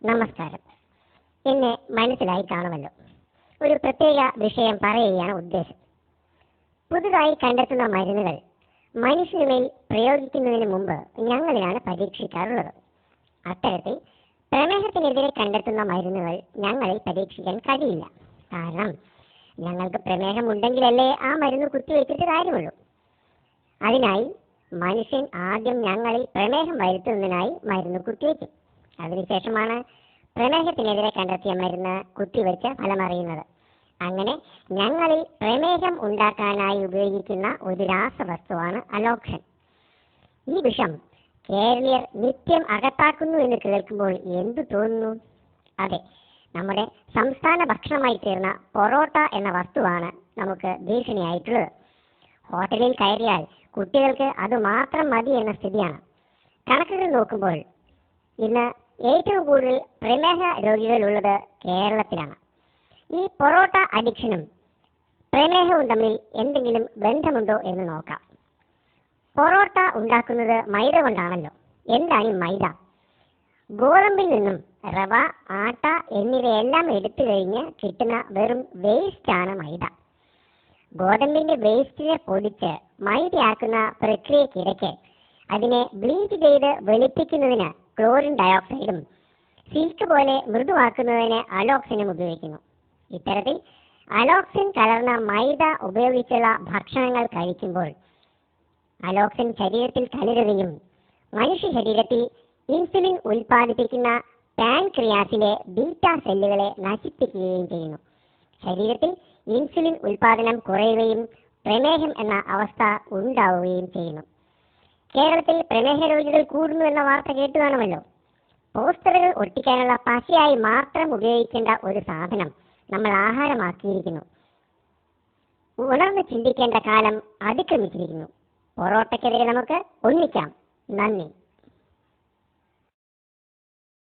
നമസ്കാരം. എന്നെ മനസ്സിലായി കാണുമല്ലോ. ഒരു പ്രത്യേക വിഷയം പറയുകയാണ് ഉദ്ദേശം. പുതുതായി കണ്ടെത്തുന്ന മരുന്നുകൾ മനുഷ്യനുമേൽ പ്രയോഗിക്കുന്നതിന് മുമ്പ് ഞങ്ങളിലാണ് പരീക്ഷിക്കാറുള്ളത്. അത്തരത്തിൽ പ്രമേഹത്തിനെതിരെ കണ്ടെത്തുന്ന മരുന്നുകൾ ഞങ്ങളിൽ പരീക്ഷിക്കാൻ കഴിയില്ല. കാരണം ഞങ്ങൾക്ക് പ്രമേഹം ഉണ്ടെങ്കിലല്ലേ ആ മരുന്ന് കുത്തിവെച്ചിട്ട് കാര്യമുള്ളൂ. അതിനായി മനുഷ്യൻ ആദ്യം ഞങ്ങളിൽ പ്രമേഹം വരുത്തുന്നതിനായി മരുന്ന് കുത്തിവെക്കും. അതിനുശേഷമാണ് പ്രമേഹത്തിനെതിരെ കണ്ടെത്തിയ മരുന്ന് കുത്തിവെച്ച് ഫലമറിയുന്നത്. അങ്ങനെ ഞങ്ങളിൽ പ്രമേഹം ഉണ്ടാക്കാനായി ഉപയോഗിക്കുന്ന ഒരു രാസവസ്തുവാണ് അലോക്ഷൻ. ഈ വിഷം കേരളീയർ നിത്യം അകത്താക്കുന്നു എന്ന് കേൾക്കുമ്പോൾ എന്തു തോന്നുന്നു? അതെ, നമ്മുടെ സംസ്ഥാന ഭക്ഷണമായി തീർന്ന പൊറോട്ട എന്ന വസ്തുവാണ് നമുക്ക് ഭീഷണിയായിട്ടുള്ളത്. ഹോട്ടലിൽ കയറിയാൽ കുട്ടികൾക്ക് അത് മാത്രം മതി എന്ന സ്ഥിതിയാണ്. കണക്കുകൾ നോക്കുമ്പോൾ ഇന്ന് ഏറ്റവും കൂടുതൽ പ്രമേഹ രോഗികളുള്ളത് കേരളത്തിലാണ്. ഈ പൊറോട്ട അഡിക്ഷനും പ്രമേഹവും തമ്മിൽ എന്തെങ്കിലും ബന്ധമുണ്ടോ എന്ന് നോക്കാം. പൊറോട്ട ഉണ്ടാക്കുന്നത് മൈദ കൊണ്ടാണല്ലോ. എന്താണ് ഈ മൈദ? ഗോതമ്പിൽ നിന്നും റവ, ആട്ട എന്നിവയെല്ലാം എടുത്തു കഴിഞ്ഞ് കിട്ടുന്ന വെറും വേസ്റ്റാണ് മൈദ. ഗോതമ്പിന്റെ വേസ്റ്റിനെ പൊടിച്ച് മൈദയാക്കുന്ന പ്രക്രിയക്കിടയ്ക്ക് അതിനെ ബ്ലീച്ച് ചെയ്ത് വെളുപ്പിക്കുന്നതിന് ക്ലോറിൻ ഡയോക്സൈഡും സിൽക്ക് പോലെ മൃദുവാക്കുന്നതിന് അലോക്സിനും ഉപയോഗിക്കുന്നു. ഇത്തരത്തിൽ അലോക്സിൻ കലർന്ന മൈദ ഉപയോഗിച്ചുള്ള ഭക്ഷണങ്ങൾ കഴിക്കുമ്പോൾ അലോക്സിൻ ശരീരത്തിൽ കലരുകയും മനുഷ്യ ശരീരത്തിൽ ഇൻസുലിൻ ഉൽപ്പാദിപ്പിക്കുന്ന പാൻക്രിയാസിലെ ബീറ്റ സെല്ലുകളെ നശിപ്പിക്കുകയും ചെയ്യുന്നു. ശരീരത്തിൽ ഇൻസുലിൻ ഉൽപാദനം കുറയുകയും പ്രമേഹം എന്ന അവസ്ഥ ഉണ്ടാവുകയും ചെയ്യുന്നു. കേരളത്തിൽ പ്രമേഹ രോഗികൾ കൂടുന്നു എന്ന വാർത്ത കേട്ടു കാണുമല്ലോ. പോസ്റ്ററുകൾ ഒട്ടിക്കാനുള്ള പശയായി മാത്രം ഉപയോഗിക്കേണ്ട ഒരു സാധനം നമ്മൾ ആഹാരമാക്കിയിരിക്കുന്നു. ഉണർന്ന് ചിന്തിക്കേണ്ട കാലം അതിക്രമിച്ചിരിക്കുന്നു. പൊറോട്ടയ്ക്കെതിരെ നമുക്ക് ഒന്നിക്കാം. നന്ദി.